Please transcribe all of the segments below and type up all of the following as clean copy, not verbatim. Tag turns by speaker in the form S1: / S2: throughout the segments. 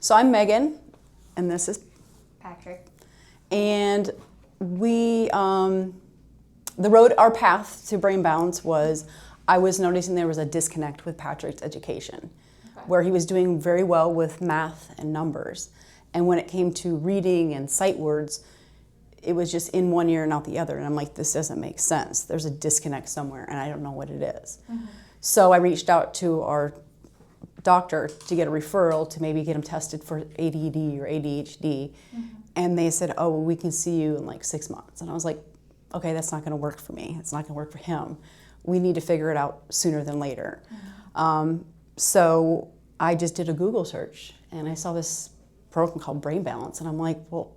S1: So I'm Megan, and this is
S2: Patrick.
S1: And we, our path to brain balance was, I was noticing there was a disconnect with Patrick's education, where he was doing very well with math and numbers. And when it came to reading and sight words, it was just in one ear and out the other. And I'm like, this doesn't make sense. There's a disconnect somewhere, and I don't know what it is. So I reached out to our doctor to get a referral to maybe get him tested for ADD or ADHD. And they said, oh, well, we can see you in like 6 months. And I was like, okay, that's not going to work for me. It's not going to work for him. We need to figure it out sooner than later. So I just did a Google search, and I saw this program called Brain Balance. And I'm like, well,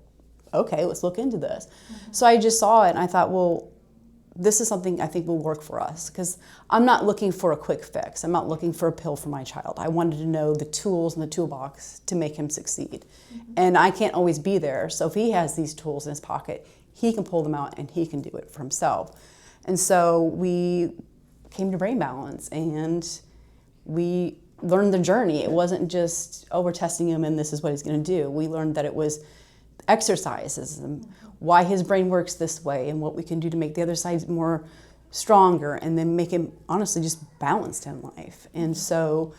S1: okay, let's look into this. So I just saw it, and I thought, well, this is something I think will work for us, because I'm not looking for a quick fix. I'm not looking for a pill for my child. I wanted to know the tools in the toolbox to make him succeed. And I can't always be there. So if he has these tools in his pocket, he can pull them out and he can do it for himself. And so we came to Brain Balance, and we learned the journey. It wasn't just, oh, we're testing him and this is what he's going to do. We learned that it was exercises and why his brain works this way and what we can do to make the other side more stronger, and then make him honestly just balanced in life. And so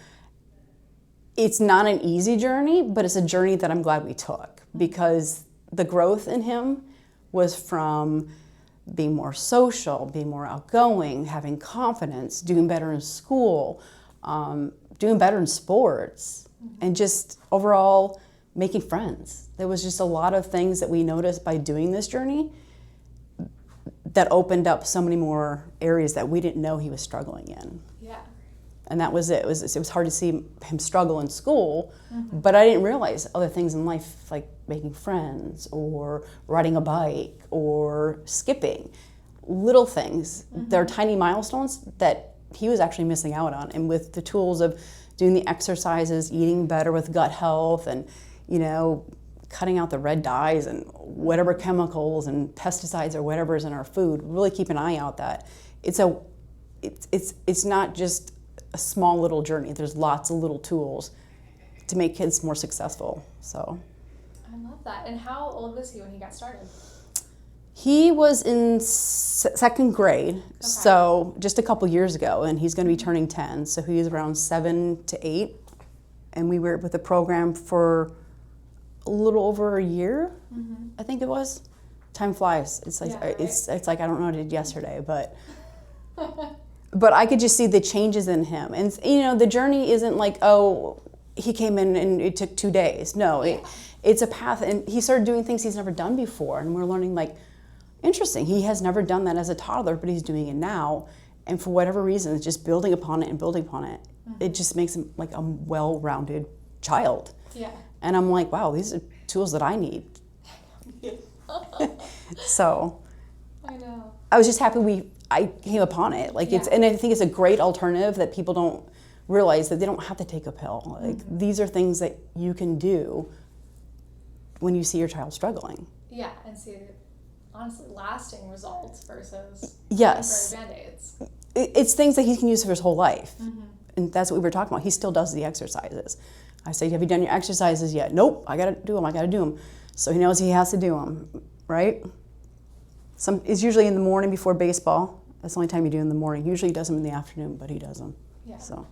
S1: it's not an easy journey, but it's a journey that I'm glad we took, because the growth in him was from being more social, being more outgoing, having confidence, doing better in school, doing better in sports, and just overall making friends. There was just a lot of things that we noticed by doing this journey that opened up so many more areas that we didn't know he was struggling in.
S2: Yeah.
S1: And that was it. It was hard to see him struggle in school, but I didn't realize other things in life, like making friends or riding a bike or skipping. Little things. They're tiny milestones that he was actually missing out on. And with the tools of doing the exercises, eating better with gut health, and cutting out the red dyes and whatever chemicals and pesticides or whatever is in our food, really keep an eye out that it's not just a small little journey. There's lots of little tools to make kids more successful. So
S2: I love that. And how old was he when he got started?
S1: he was in second grade, so just a couple years ago, and he's going to be turning 10. So he was around 7 to 8, and we were with the program for a little over a year, I think it was. Time flies. It's like it's like I don't know what I did yesterday, but I could just see the changes in him. And the journey isn't like, oh, he came in and it took 2 days. No, it's a path, and he started doing things he's never done before, and we're learning, like, interesting. He has never done that as a toddler, but he's doing it now, and for whatever reason, it's just building upon it and building upon it. It just makes him like a well-rounded child. Yeah. And I'm like, wow, these are tools that I need. So
S2: I know.
S1: I was just happy I came upon it. Like and I think it's a great alternative that people don't realize, that they don't have to take a pill. Like these are things that you can do when you see your child struggling.
S2: Yeah, and see honestly lasting results versus temporary Band-Aids.
S1: It's things that he can use for his whole life. And that's what we were talking about. He still does the exercises. I say, have you done your exercises yet? Nope, I gotta do them. So he knows he has to do them, right? It's usually in the morning before baseball. That's the only time you do in the morning. Usually he does them in the afternoon, but he does them. Yeah. So.